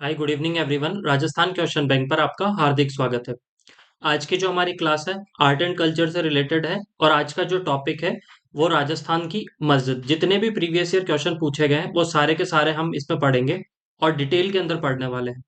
Hi good evening everyone. Rajasthan question bank पर आपका हार्दिक स्वागत है। आज की जो हमारी क्लास है आर्ट एंड कल्चर से रिलेटेड है और आज का जो टॉपिक है वो राजस्थान की मस्जिद। जितने भी प्रीवियस ईयर क्वेश्चन पूछे गए हैं वो सारे के सारे हम इसमें पढ़ेंगे और डिटेल के अंदर पढ़ने वाले हैं।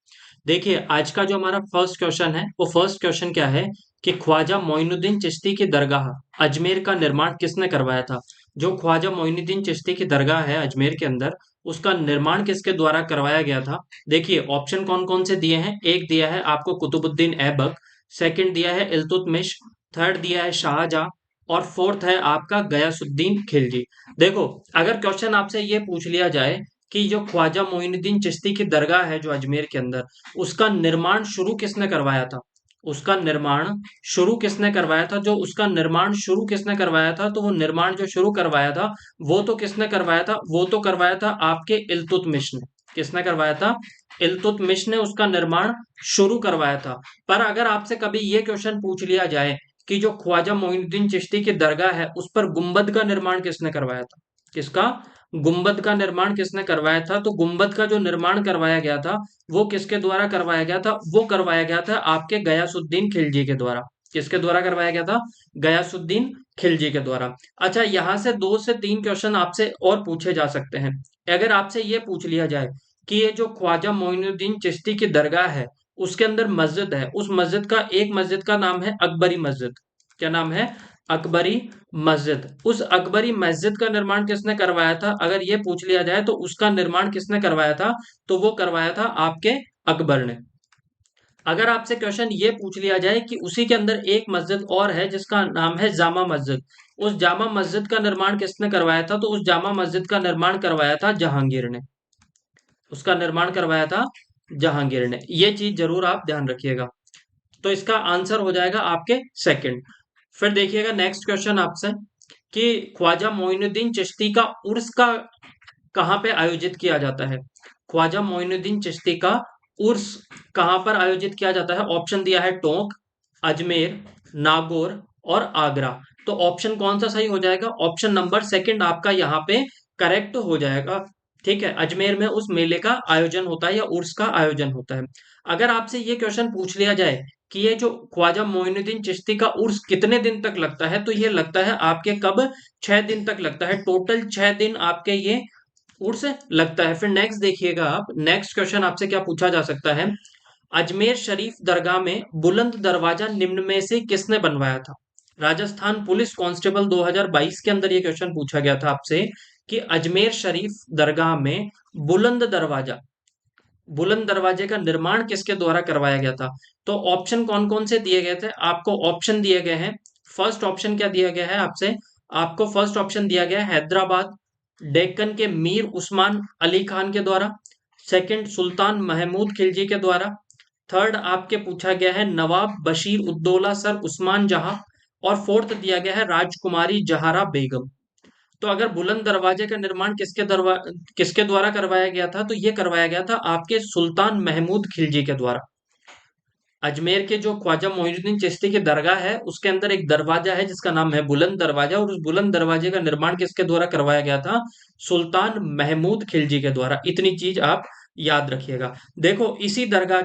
देखिए आज का जो हमारा फर्स्ट क्वेश्चन है वो फर्स्ट क्वेश्चन क्या है कि ख्वाजा मोइनुद्दीन चिश्ती की दरगाह अजमेर का निर्माण किसने करवाया था। जो ख्वाजा मोइनुद्दीन चिश्ती की दरगाह है अजमेर के अंदर उसका निर्माण किसके द्वारा करवाया गया था। देखिए ऑप्शन कौन कौन से दिए हैं। एक दिया है आपको कुतुबुद्दीन ऐबक, सेकंड दिया है इल्तुतमिश, थर्ड दिया है शाहजहां और फोर्थ है आपका गयासुद्दीन खिलजी। देखो अगर क्वेश्चन आपसे ये पूछ लिया जाए कि जो ख्वाजा मोइनुद्दीन चिश्ती की दरगाह है जो अजमेर के अंदर उसका निर्माण शुरू किसने करवाया था, उसका निर्माण शुरू किसने करवाया था, जो उसका निर्माण शुरू किसने करवाया था, तो वो निर्माण जो शुरू करवाया था वो तो किसने करवाया था, वो तो करवाया था आपके इल्तुतमिश ने। किसने करवाया था? इल्तुतमिश ने उसका निर्माण शुरू करवाया था। पर अगर आपसे कभी ये क्वेश्चन पूछ लिया जाए कि जो ख्वाजा मोइनुद्दीन चिश्ती की दरगाह है उस पर गुंबद का निर्माण किसने करवाया था, किसका गुंबद का निर्माण किसने करवाया था, तो गुंबद का जो निर्माण करवाया गया था वो किसके द्वारा करवाया गया था, वो करवाया गया था आपके गयासुद्दीन खिलजी के द्वारा। किसके द्वारा करवाया गया था? गयासुद्दीन खिलजी के द्वारा। अच्छा यहां से 2 से 3 क्वेश्चन आपसे और पूछे जा सकते हैं। अगर आपसे ये पूछ लिया जाए कि ये जो ख्वाजा मोइनुद्दीन चिश्ती की दरगाह है उसके अंदर मस्जिद है, उस मस्जिद का एक मस्जिद का नाम है अकबरी मस्जिद। क्या नाम है? अकबरी मस्जिद। उस अकबरी मस्जिद का निर्माण किसने करवाया था, अगर ये पूछ लिया जाए तो उसका निर्माण किसने करवाया था, तो वो करवाया था आपके अकबर ने। अगर आपसे क्वेश्चन ये पूछ लिया जाए कि उसी के अंदर एक मस्जिद और है जिसका नाम है जामा मस्जिद, उस जामा मस्जिद का निर्माण किसने करवाया था, तो उस जामा मस्जिद का निर्माण करवाया था जहांगीर ने। उसका निर्माण करवाया था जहांगीर ने। ये चीज जरूर आप ध्यान रखिएगा। तो इसका आंसर हो जाएगा आपके सेकंड। फिर देखिएगा नेक्स्ट क्वेश्चन आपसे कि ख्वाजा मोइनुद्दीन चिश्ती का उर्स का कहाँ पे आयोजित किया जाता है। ख्वाजा मोइनुद्दीन चिश्ती का उर्स कहाँ पर आयोजित किया जाता है। ऑप्शन दिया है टोंक, अजमेर, नागौर और आगरा। तो ऑप्शन कौन सा सही हो जाएगा? ऑप्शन नंबर सेकंड आपका यहाँ पे करेक्ट हो जाएगा। ठीक है, अजमेर में उस मेले का आयोजन होता है या उर्स का आयोजन होता है। अगर आपसे ये क्वेश्चन पूछ लिया जाए कि ये जो ख्वाजा मोइनुद्दीन चिश्ती का उर्स कितने दिन तक लगता है, तो ये लगता है आपके कब? 6 दिन तक लगता है। टोटल 6 दिन आपके ये उर्स लगता है। फिर नेक्स्ट देखिएगा आप, नेक्स्ट क्वेश्चन आपसे क्या पूछा जा सकता है। अजमेर शरीफ दरगाह में बुलंद दरवाजा निम्न में से किसने बनवाया था। राजस्थान पुलिस कांस्टेबल 2022 के अंदर ये क्वेश्चन पूछा गया था आपसे कि अजमेर शरीफ दरगाह में बुलंद दरवाजा, बुलंद दरवाजे का निर्माण किसके द्वारा करवाया गया था। तो ऑप्शन कौन कौन से दिए गए थे आपको? ऑप्शन दिए गए हैं। फर्स्ट ऑप्शन क्या दिया गया है आपसे? आपको फर्स्ट ऑप्शन दिया गया है हैदराबाद, डेक्कन के मीर उस्मान अली खान के द्वारा। सेकंड सुल्तान महमूद खिलजी के द्वारा। थर्ड आपके पूछा गया है नवाब बशीर उद्दौला सर उस्मान जहां। और फोर्थ दिया गया है राजकुमारी जहारा बेगम। तो अगर बुलंद दरवाजे का निर्माण किसके द्वारा करवाया गया था, तो ये करवाया गया था आपके सुल्तान महमूद खिलजी के द्वारा। अजमेर के जो ख्वाजा मोइनुद्दीन चिश्ती की दरगाह है उसके अंदर एक दरवाजा है जिसका नाम है बुलंद दरवाजा, और उस बुलंद दरवाजे का निर्माण किसके द्वारा करवाया गया था? सुल्तान महमूद खिलजी के द्वारा। इतनी चीज आप याद रखिएगा। देखो इसी दरगाह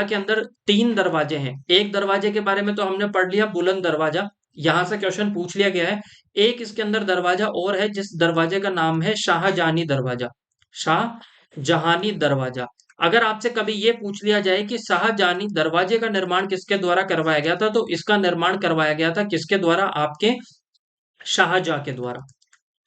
के अंदर 3 दरवाजे हैं। एक दरवाजे के बारे में तो हमने पढ़ लिया, बुलंद दरवाजा। यहां से क्वेश्चन पूछ लिया गया है। एक इसके अंदर दरवाजा और है जिस दरवाजे का नाम है शाहजहानी दरवाजा। शाहजहानी दरवाजा। अगर आपसे कभी ये पूछ लिया जाए कि शाहजहानी दरवाजे का निर्माण किसके द्वारा करवाया गया था, तो इसका निर्माण करवाया गया था किसके द्वारा? आपके शाहजहां के द्वारा।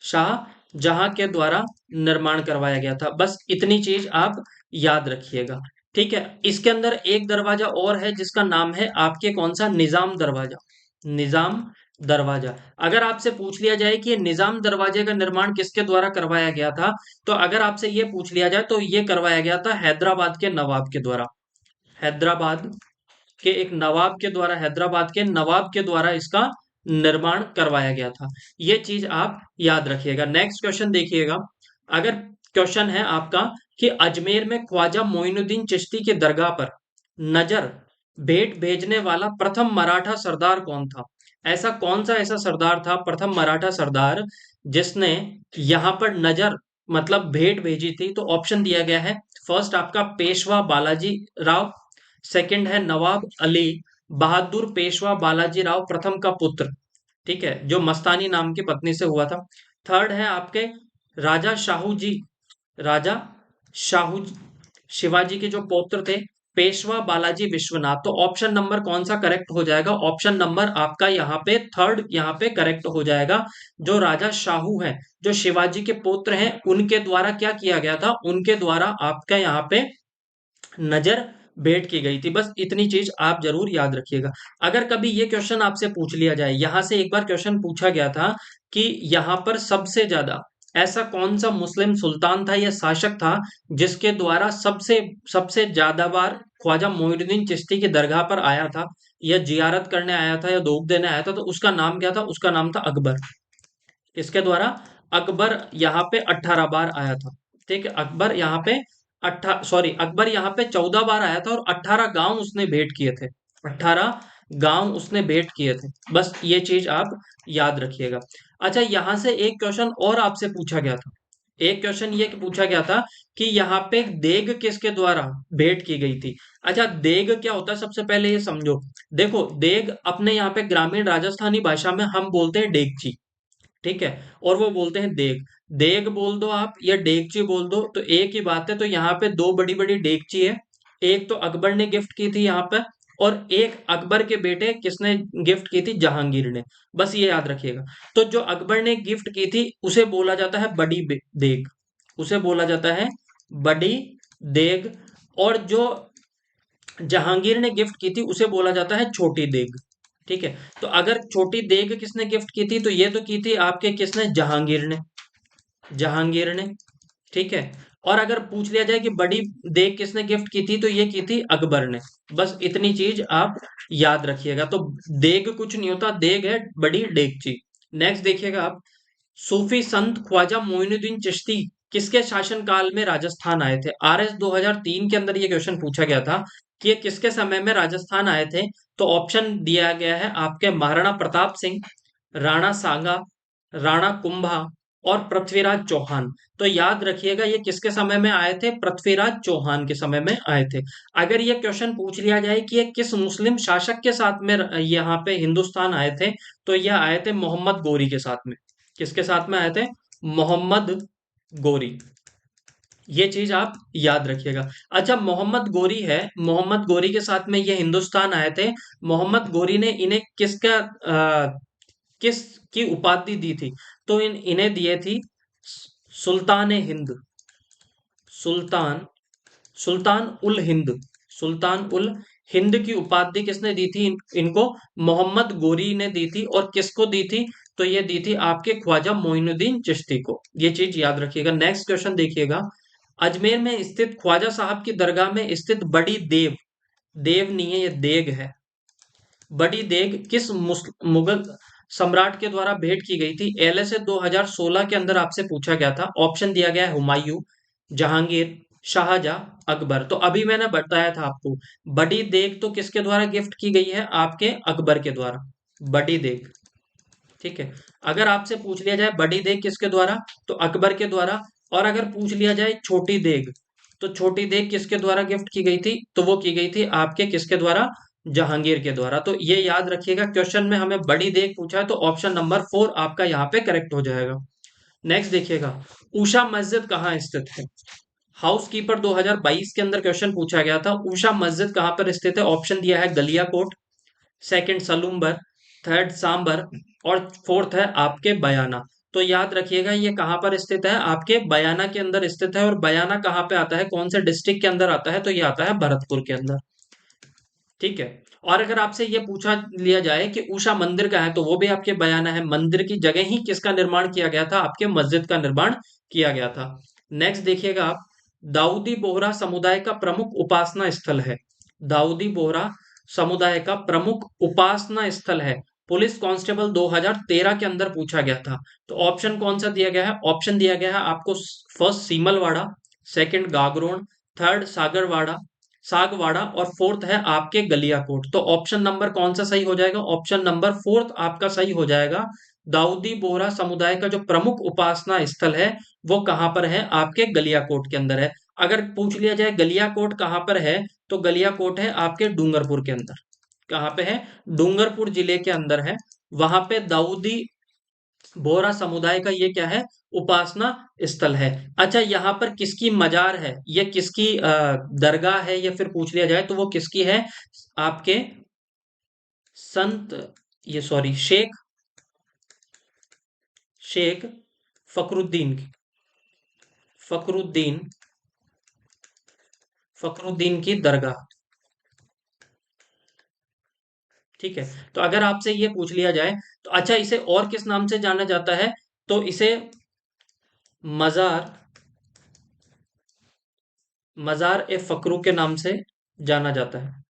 शाहजहां के द्वारा निर्माण करवाया गया था। बस इतनी चीज आप याद रखिएगा। ठीक है, इसके अंदर एक दरवाजा और है जिसका नाम है आपके कौन सा? निजाम दरवाजा। निजाम दरवाजा। अगर आपसे पूछ लिया जाए कि ये निजाम दरवाजे का निर्माण किसके द्वारा करवाया गया था, तो अगर आपसे ये पूछ लिया जाए तो ये करवाया गया था हैदराबाद के नवाब के द्वारा। हैदराबाद के एक नवाब के द्वारा, हैदराबाद के नवाब के द्वारा इसका निर्माण करवाया गया था। ये चीज आप याद रखिएगा। नेक्स्ट क्वेश्चन देखिएगा। अगर क्वेश्चन है आपका कि अजमेर में ख्वाजा मोइनुद्दीन चिश्ती की दरगाह पर नजर भेंट भेजने वाला प्रथम मराठा सरदार कौन था। ऐसा कौन सा ऐसा सरदार था, प्रथम मराठा सरदार, जिसने यहां पर नजर मतलब भेंट भेजी थी। तो ऑप्शन दिया गया है फर्स्ट आपका पेशवा बालाजी राव, सेकंड है नवाब अली बहादुर पेशवा बालाजी राव प्रथम का पुत्र, ठीक है, जो मस्तानी नाम की पत्नी से हुआ था। थर्ड है आपके राजा शाहू जी, राजा शाहू शिवाजी के जो पौत्र थे पेशवा बालाजी विश्वनाथ। तो ऑप्शन नंबर कौन सा करेक्ट हो जाएगा? ऑप्शन नंबर आपका यहाँ पे थर्ड यहाँ पे करेक्ट हो जाएगा। जो राजा शाहू हैं, जो शिवाजी के पुत्र हैं, उनके द्वारा क्या किया गया था? उनके द्वारा आपका यहाँ पे नजर भेंट की गई थी। बस इतनी चीज आप जरूर याद रखिएगा। अगर कभी ये क्वेश्चन आपसे पूछ लिया जाए, यहां से एक बार क्वेश्चन पूछा गया था कि यहाँ पर सबसे ज्यादा ऐसा कौन सा मुस्लिम सुल्तान था या शासक था जिसके द्वारा सबसे सबसे ज्यादा बार ख्वाजा मोइनुद्दीन चिश्ती की दरगाह पर आया था, या जियारत करने आया था, या धूप देने आया था, तो उसका नाम क्या था? उसका नाम था अकबर। इसके द्वारा अकबर यहाँ पे 18 बार आया था। ठीक है, अकबर यहाँ पे अकबर यहाँ पे 14 बार आया था और 18 गांव उसने भेंट किए थे। 18 गांव उसने भेंट किए थे। बस ये चीज आप याद रखिएगा। अच्छा, यहां से एक क्वेश्चन और आपसे पूछा गया था। एक क्वेश्चन ये पूछा गया था कि यहाँ पे देग किसके द्वारा भेंट की गई थी? अच्छा, देग क्या होता है सबसे पहले ये समझो। देखो, देग अपने यहाँ पे ग्रामीण राजस्थानी भाषा में हम बोलते हैं डेगची, ठीक है, और वो बोलते हैं देग। देग बोल दो आप या डेगची बोल दो तो एक ही बात है। तो यहाँ पे दो बड़ी बड़ी डेगची है, एक तो अकबर ने गिफ्ट की थी यहाँ पे, और एक अकबर के बेटे किसने गिफ्ट की थी? जहांगीर ने। बस ये याद रखिएगा। तो जो अकबर ने गिफ्ट की थी उसे बोला जाता है देग, उसे बोला जाता है बड़ी देग। और जो जहांगीर ने गिफ्ट की थी उसे बोला जाता है छोटी देग। ठीक है, तो अगर छोटी देग किसने गिफ्ट की थी, तो ये तो की थी आपके किसने? जहांगीर ने, जहांगीर ने। ठीक है, और अगर पूछ लिया जाए कि बड़ी देग किसने गिफ्ट की थी, तो ये की थी अकबर ने। बस इतनी चीज आप याद रखिएगा। तो देग कुछ नहीं होता, देग है बड़ी डेगची। नेक्स्ट देखिएगा आप, सूफी संत ख्वाजा मोइनुद्दीन चिश्ती किसके शासनकाल में राजस्थान आए थे? आरएस 2003 के अंदर ये क्वेश्चन पूछा गया था कि ये किसके समय में राजस्थान आए थे। तो ऑप्शन दिया गया है आपके महाराणा प्रताप सिंह, राणा सांगा, राणा कुंभा और पृथ्वीराज चौहान। तो याद रखिएगा ये किसके समय में आए थे? पृथ्वीराज चौहान के समय में आए थे। अगर ये क्वेश्चन पूछ लिया जाए कि ये किस मुस्लिम शासक के साथ में यहाँ पे हिंदुस्तान आए थे, तो ये आए थे मोहम्मद गोरी के साथ में। किसके साथ में आए थे? मोहम्मद गोरी। ये चीज आप याद रखिएगा। अच्छा, मोहम्मद गोरी है, मोहम्मद गोरी के साथ में ये हिंदुस्तान आए थे। मोहम्मद गोरी ने इन्हें किस की उपाधि दी थी? तो इन्हें दिए थी सुल्तान हिंद, सुल्तान सुल्तान उल हिंद, सुल्तान उल हिंद की उपाधि किसने दी थी इनको? मोहम्मद गोरी ने दी थी। और किसको दी थी? तो ये दी थी आपके ख्वाजा मोइनुद्दीन चिश्ती को। ये चीज याद रखिएगा। नेक्स्ट क्वेश्चन देखिएगा, अजमेर में स्थित ख्वाजा साहब की दरगाह में स्थित बड़ी देव, देव नहीं है ये देग है, बड़ी देग किस मुगल सम्राट के द्वारा भेंट की गई थी? एलएसए 2016 के अंदर आपसे पूछा गया था। ऑप्शन दिया गया है हुमायूं, जहांगीर, शाहजहां, अकबर। तो अभी मैंने बताया था आपको, बड़ी देग तो किसके द्वारा गिफ्ट की गई है? आपके अकबर के द्वारा, बड़ी देग। ठीक है, अगर आपसे पूछ लिया जाए बड़ी देग किसके द्वारा, तो अकबर के द्वारा। और अगर पूछ लिया जाए छोटी देग, तो छोटी देग किसके द्वारा गिफ्ट की गई थी? तो वो की गई थी आपके किसके द्वारा? जहांगीर के द्वारा। तो ये याद रखिएगा, क्वेश्चन में हमें बड़ी देग पूछा है तो ऑप्शन नंबर 4 आपका यहाँ पे करेक्ट हो जाएगा। नेक्स्ट देखिएगा, ऊषा मस्जिद कहाँ स्थित है? हाउस कीपर 2022 के अंदर क्वेश्चन पूछा गया था, ऊषा मस्जिद कहाँ पर स्थित है? ऑप्शन दिया है गलियाकोट, सेकंड सलूम्बर, थर्ड सांबर और फोर्थ है आपके बयाना। तो याद रखिएगा ये कहाँ पर स्थित है? आपके बयाना के अंदर स्थित है। और बयाना कहाँ पे आता है, कौन से डिस्ट्रिक्ट के अंदर आता है? तो ये आता है भरतपुर के अंदर। ठीक है, और अगर आपसे ये पूछा लिया जाए कि उषा मंदिर का है, तो वो भी आपके बयाना है। मंदिर की जगह ही किसका निर्माण किया गया था? आपके मस्जिद का निर्माण किया गया था। नेक्स्ट देखिएगा आप, दाऊदी बोहरा समुदाय का प्रमुख उपासना स्थल है। दाऊदी बोहरा समुदाय का प्रमुख उपासना स्थल है। पुलिस कांस्टेबल 2013 के अंदर पूछा गया था। तो ऑप्शन कौन सा दिया गया है? ऑप्शन दिया गया है आपको, first Simalwara, second Gagron, third Sagarwara, Sagwara और फोर्थ है आपके गलियाकोट। तो ऑप्शन नंबर कौन सा सही हो जाएगा? ऑप्शन नंबर फोर्थ आपका सही हो जाएगा। दाऊदी बोहरा समुदाय का जो प्रमुख उपासना स्थल है वो कहाँ पर है? आपके गलियाकोट के अंदर है। अगर पूछ लिया जाए गलियाकोट कहाँ पर है, तो गलियाकोट है आपके डूंगरपुर के अंदर। कहाँ पे है? डूंगरपुर जिले के अंदर है। वहां पे दाऊदी बोहरा समुदाय का ये क्या है? उपासना स्थल है। अच्छा, यहाँ पर किसकी मजार है, ये किसकी दरगाह है, ये फिर पूछ लिया जाए तो वो किसकी है? आपके संत, ये सॉरी, शेख शेख फकरुद्दीन की, फकरुद्दीन फकरुद्दीन की दरगाह। ठीक है। तो अगर आपसे ये पूछ लिया जाए तो अच्छा, इसे और किस नाम से जाना जाता है? तो इसे मजार मजार ए फकरू के नाम से जाना जाता है।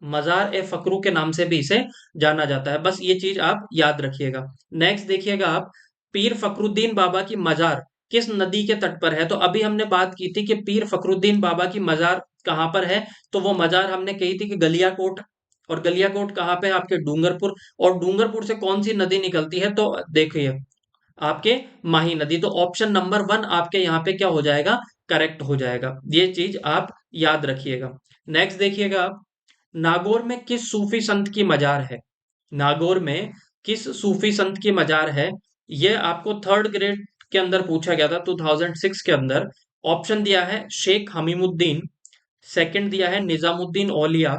मजार ए फकरू के नाम से भी इसे जाना जाता है। बस ये चीज आप याद रखिएगा। नेक्स्ट देखिएगा आप, पीर फकरुद्दीन बाबा की मजार किस नदी के तट पर है? तो अभी हमने बात की थी कि पीर फकरुद्दीन बाबा की मजार कहाँ पर है, तो वो मजार हमने कही थी कि गलियाकोट। और गलियाकोट कहाँ पे है? आपके डूंगरपुर। और डूंगरपुर से कौन सी नदी निकलती है? तो देखिए, आपके माही नदी। तो ऑप्शन नंबर वन आपके यहाँ पे क्या हो जाएगा? करेक्ट हो जाएगा। ये चीज आप याद रखिएगा। नेक्स्ट देखिएगा आप, नागौर में किस सूफी संत की मजार है? नागौर में किस सूफी संत की मजार है? ये आपको थर्ड ग्रेड के अंदर पूछा गया था 2006 के अंदर। ऑप्शन दिया है शेख हमीमुद्दीन, सेकंड दिया है निजामुद्दीन औलिया,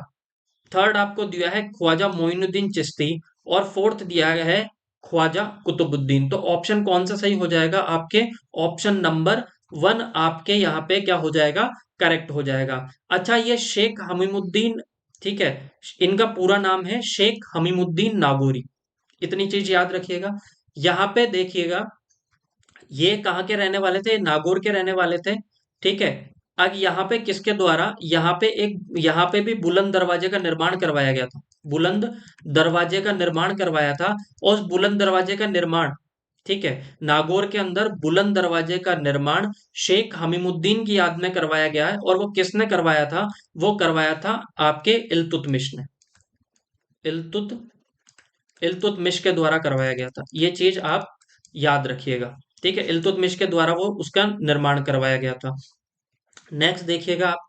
थर्ड आपको दिया है ख्वाजा मोइनुद्दीन चिश्ती, और फोर्थ दिया है ख्वाजा कुतुबुद्दीन। तो ऑप्शन कौन सा सही हो जाएगा? आपके ऑप्शन नंबर वन आपके यहाँ पे क्या हो जाएगा? करेक्ट हो जाएगा। अच्छा, ये शेख हमीमुद्दीन, ठीक है, इनका पूरा नाम है शेख हमीमुद्दीन नागौरी। इतनी चीज याद रखिएगा। यहाँ पे देखिएगा, ये कहाँ के रहने वाले थे? नागौर के रहने वाले थे। ठीक है। अब यहाँ पे किसके द्वारा, यहाँ पे भी बुलंद दरवाजे का निर्माण करवाया गया था। बुलंद दरवाजे का निर्माण करवाया था। और उस बुलंद दरवाजे का निर्माण, ठीक है, नागौर के अंदर बुलंद दरवाजे का निर्माण शेख हमीमुद्दीन की याद में करवाया गया है। और वो किसने करवाया था? वो करवाया था आपके इल्तुतमिश ने। इल्तुत इल्तुतमिश के द्वारा करवाया गया था। ये चीज आप याद रखिएगा। ठीक है, इल्तुतमिश के द्वारा वो उसका निर्माण करवाया गया था। नेक्स्ट देखिएगा आप,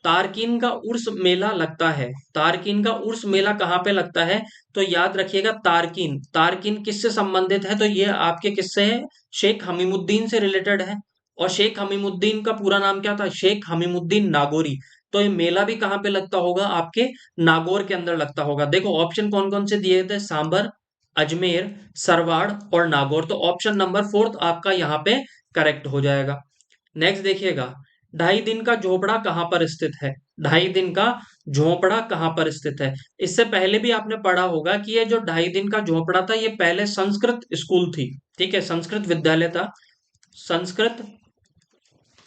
तारकीन का उर्स मेला लगता है। तारकीन का उर्स मेला कहाँ पे लगता है? तो याद रखिएगा, तारकीन तारकीन किससे संबंधित है? तो ये आपके किससे है? शेख हमीमुद्दीन से रिलेटेड है। और शेख हमीमुद्दीन का पूरा नाम क्या था? शेख हमीमुद्दीन नागौरी। तो ये मेला भी कहाँ पे लगता होगा? आपके नागौर के अंदर लगता होगा। देखो ऑप्शन कौन कौन से दिए थे, सांबर, अजमेर, सरवाड़ और नागौर। तो ऑप्शन नंबर फोर्थ आपका यहाँ पे करेक्ट हो जाएगा। नेक्स्ट देखिएगा, 2.5 दिन का झोपड़ा कहाँ पर स्थित है? 2.5 दिन का झोपड़ा कहाँ पर स्थित है? इससे पहले भी आपने पढ़ा होगा कि ये जो 2.5 दिन का झोपड़ा था, ये पहले संस्कृत स्कूल थी। ठीक है, संस्कृत विद्यालय था। संस्कृत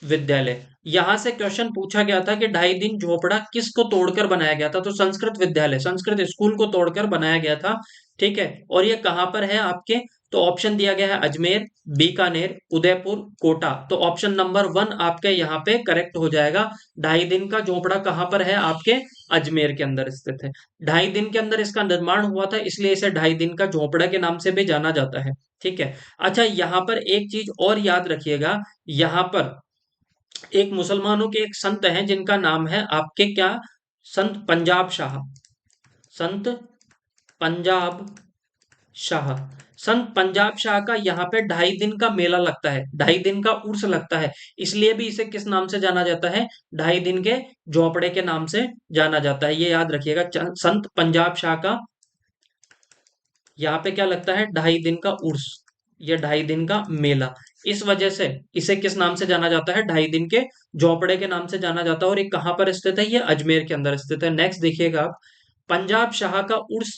विद्यालय। यहां से क्वेश्चन पूछा गया था कि 2.5 दिन झोपड़ा किसको तोड़कर बनाया गया था? तो संस्कृत विद्यालय, संस्कृत स्कूल को तोड़कर बनाया गया था। ठीक है। और ये कहां पर है आपके? तो ऑप्शन दिया गया है अजमेर, बीकानेर, उदयपुर, कोटा। तो ऑप्शन नंबर वन आपके यहाँ पे करेक्ट हो जाएगा। 2.5 दिन का झोपड़ा कहाँ पर है? आपके अजमेर के अंदर स्थित है। 2.5 दिन के अंदर इसका निर्माण हुआ था, इसलिए इसे 2.5 दिन का झोपड़ा के नाम से भी जाना जाता है। ठीक है। अच्छा, यहाँ पर एक चीज और याद रखिएगा। यहाँ पर एक मुसलमानों के एक संत हैं जिनका नाम है आपके क्या? संत पंजाब शाह। संत पंजाब शाह। संत पंजाब शाह का यहाँ पे 2.5 दिन का मेला लगता है, 2.5 दिन का उर्स लगता है। इसलिए भी इसे किस नाम से जाना जाता है? 2.5 दिन के झोपड़े के नाम से जाना जाता है। ये याद रखिएगा, संत पंजाब शाह का यहाँ पे क्या लगता है? 2.5 दिन का उर्स, या 2.5 दिन का मेला। इस वजह से इसे किस नाम से जाना जाता है? 2.5 दिन के झोपड़े के नाम से जाना जाता है। और ये कहाँ पर स्थित है? ये अजमेर के अंदर स्थित है। नेक्स्ट देखिएगा आप, पंजाब शाह का उर्स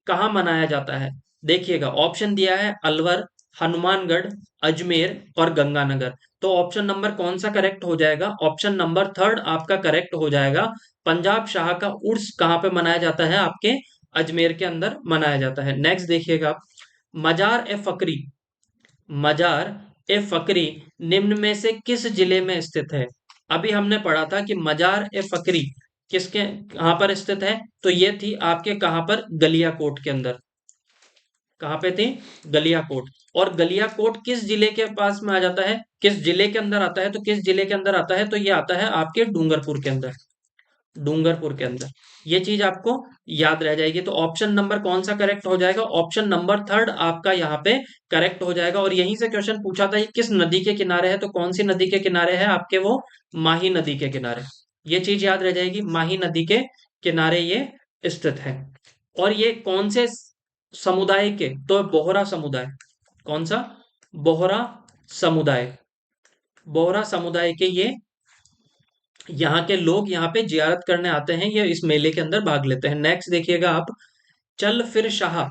कहाँ मनाया जाता है? देखिएगा ऑप्शन दिया है अलवर, हनुमानगढ़, अजमेर और गंगानगर। तो ऑप्शन नंबर कौन सा करेक्ट हो जाएगा? ऑप्शन नंबर थर्ड आपका करेक्ट हो जाएगा। पंजाब शाह का उर्स कहाँ पे मनाया जाता है? आपके अजमेर के अंदर मनाया जाता है। नेक्स्ट देखिएगा, मजार ए फकरी, मजार ए फकरी निम्न में से किस जिले में स्थित है? अभी हमने पढ़ा था कि मजार ए फकरी कहाँ पर स्थित है? तो ये थी आपके कहाँ पर? गलियाकोट के अंदर। कहाँ पे थी? गलियाकोट। और गलियाकोट किस जिले के पास में आ जाता है, किस जिले के अंदर आता है? तो किस जिले के अंदर आता है? तो ये आता है आपके डूंगरपुर के अंदर, डूंगरपुर के अंदर। ये चीज आपको याद रह जाएगी। तो ऑप्शन नंबर कौन सा करेक्ट हो जाएगा? ऑप्शन नंबर थर्ड आपका यहाँ पे करेक्ट हो जाएगा। और यहीं से क्वेश्चन पूछा था, ये किस नदी के किनारे है? तो कौन सी नदी के किनारे है आपके? वो माही नदी के किनारे। ये चीज याद रह जाएगी, माही नदी के किनारे ये स्थित है। और ये कौन से समुदाय के? तो बोहरा समुदाय। कौन सा? बोहरा समुदाय। बोहरा समुदाय के ये यहाँ के लोग यहाँ पे जियारत करने आते हैं, ये इस मेले के अंदर भाग लेते हैं। नेक्स्ट देखिएगा आप, चल फिर शाह।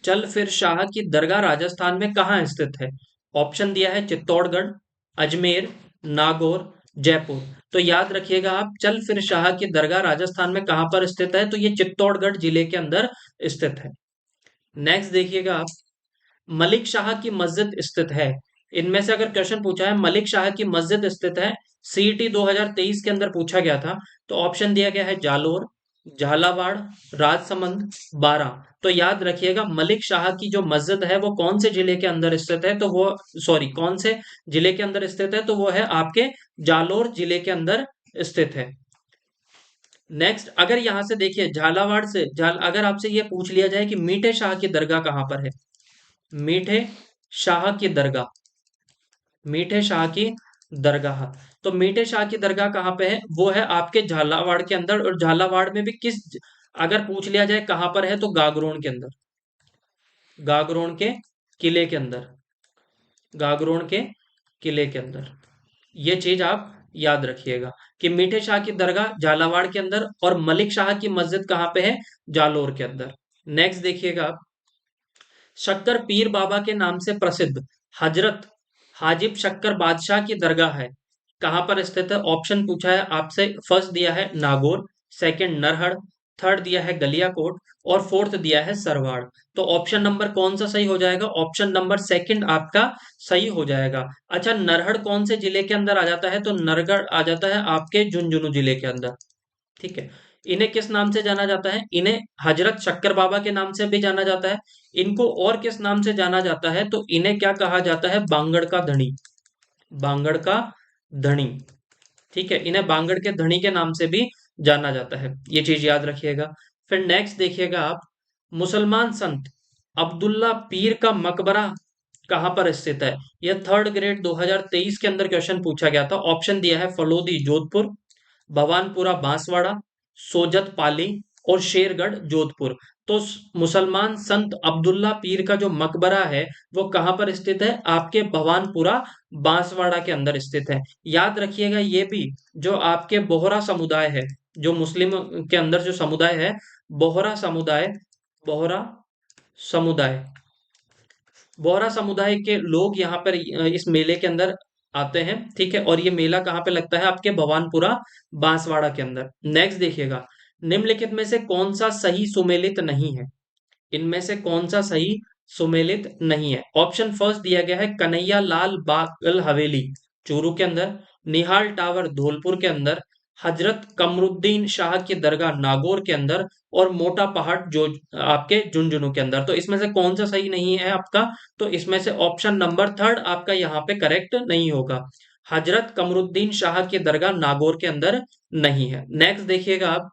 चल फिर शाह की दरगाह राजस्थान में कहाँ स्थित है? ऑप्शन दिया है चित्तौड़गढ़, अजमेर, नागौर, जयपुर। तो याद रखिएगा आप, चल फिर शाह की दरगाह राजस्थान में कहाँ पर स्थित है? तो ये चित्तौड़गढ़ जिले के अंदर स्थित है। नेक्स्ट देखिएगा आप, मलिक शाह की मस्जिद स्थित है। इनमें से अगर क्वेश्चन पूछा है मलिक शाह की मस्जिद स्थित है, सीईटी 2023 के अंदर पूछा गया था, तो ऑप्शन दिया गया है जालोर, झालावाड़, राजसमंद, बारां। तो याद रखिएगा, मलिक शाह की जो मस्जिद है वो कौन से जिले के अंदर स्थित है? तो वो, सॉरी, कौन से जिले के अंदर स्थित है? तो वो है आपके जालोर जिले के अंदर स्थित है। नेक्स्ट, अगर यहां से देखिए झालावाड़ से अगर आपसे ये पूछ लिया जाए कि मीठे शाह की दरगाह कहां पर है? मीठे शाह की दरगाह, मीठे शाह की दरगाह। तो मीठे शाह की दरगाह कहाँ पे है? वो है आपके झालावाड़ के अंदर। और झालावाड़ में भी किस, अगर पूछ लिया जाए कहां पर है, तो गागरोन के अंदर, गागरोन के किले के अंदर, गागरोन के किले के अंदर। ये चीज आप याद रखिएगा कि मीठे शाह की दरगाह झालावाड़ के अंदर और मलिक शाह की मस्जिद कहाँ पे है? जालोर के अंदर। नेक्स्ट देखिएगा आप, शक्कर पीर बाबा के नाम से प्रसिद्ध हजरत हाजिब शक्कर बादशाह की दरगाह है, कहां पर स्थित है? ऑप्शन पूछा है आपसे, फर्स्ट दिया है नागौर, सेकंड नरहड़, थर्ड दिया है गलियाकोट, और फोर्थ दिया है सरवाड़। तो ऑप्शन नंबर कौन सा सही हो जाएगा? ऑप्शन नंबर सेकंड आपका सही हो जाएगा। अच्छा, नरहड़ कौन से जिले के अंदर आ जाता है? तो नरगढ़ आ जाता है आपके झुंझुनू जिले के अंदर। ठीक है। इन्हें किस नाम से जाना जाता है? इन्हें हजरत शक्कर बाबा के नाम से भी जाना जाता है। इनको और किस नाम से जाना जाता है? तो इन्हें क्या कहा जाता है? बांगड़ का धनी, बांगड़ का धनी। ठीक है, इन्हें बांगड़ के धनी के नाम से भी जाना जाता है। ये चीज याद रखिएगा। फिर नेक्स्ट देखिएगा आप, मुसलमान संत अब्दुल्ला पीर का मकबरा कहां पर स्थित है? यह थर्ड ग्रेड 2023 के अंदर क्वेश्चन पूछा गया था। ऑप्शन दिया है फलोदी जोधपुर, भवानपुरा बांसवाड़ा, सोजत पाली, और शेरगढ़ जोधपुर। तो मुसलमान संत अब्दुल्ला पीर का जो मकबरा है वो कहां पर स्थित है? आपके भवानपुरा बांसवाड़ा के अंदर स्थित है। याद रखिएगा, ये भी जो आपके बोहरा समुदाय है, जो मुस्लिम के अंदर जो समुदाय है, बोहरा समुदाय, बोहरा समुदाय, बोहरा समुदाय के लोग यहाँ पर इस मेले के अंदर आते हैं। ठीक है, और ये मेला कहाँ पे लगता है? आपके भवानपुरा बांसवाड़ा के अंदर। नेक्स्ट देखिएगा, निम्नलिखित में से कौन सा सही सुमेलित नहीं है? इनमें से कौन सा सही सुमेलित नहीं है? ऑप्शन फर्स्ट दिया गया है कन्हैया लाल बागल हवेली चूरू के अंदर, निहाल टावर धौलपुर के अंदर, हजरत कमरुद्दीन शाह की दरगाह नागौर के अंदर, और मोटा पहाड़ जो आपके झुंझुनू के अंदर। तो इसमें से कौन सा सही नहीं है आपका? तो इसमें से ऑप्शन नंबर थर्ड आपका यहाँ पे करेक्ट नहीं होगा। हजरत कमरुद्दीन शाह की दरगाह नागौर के अंदर नहीं है। नेक्स्ट देखिएगा आप,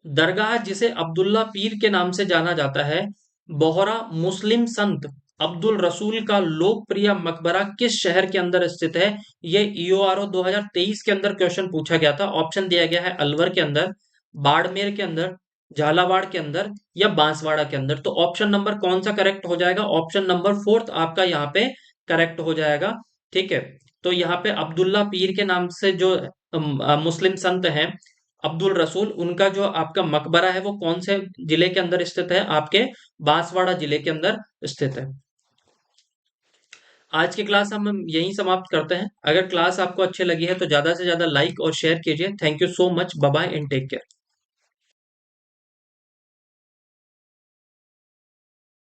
दरगाह जिसे अब्दुल्ला पीर के नाम से जाना जाता है, बोहरा मुस्लिम संत अब्दुल रसूल का लोकप्रिय मकबरा किस शहर के अंदर स्थित है? ये ईओआरओ 2023 के अंदर क्वेश्चन पूछा गया था। ऑप्शन दिया गया है अलवर के अंदर, बाड़मेर के अंदर, झालावाड़ के अंदर, या बांसवाड़ा के अंदर। तो ऑप्शन नंबर कौन सा करेक्ट हो जाएगा? ऑप्शन नंबर फोर्थ आपका यहाँ पे करेक्ट हो जाएगा। ठीक है, तो यहाँ पे अब्दुल्ला पीर के नाम से जो मुस्लिम संत हैं अब्दुल रसूल, उनका जो आपका मकबरा है वो कौन से जिले के अंदर स्थित है? आपके बांसवाड़ा जिले के अंदर स्थित है। आज की क्लास हम यहीं समाप्त करते हैं। अगर क्लास आपको अच्छी लगी है तो ज्यादा से ज्यादा लाइक और शेयर कीजिए। Thank you so much, bye bye and take care.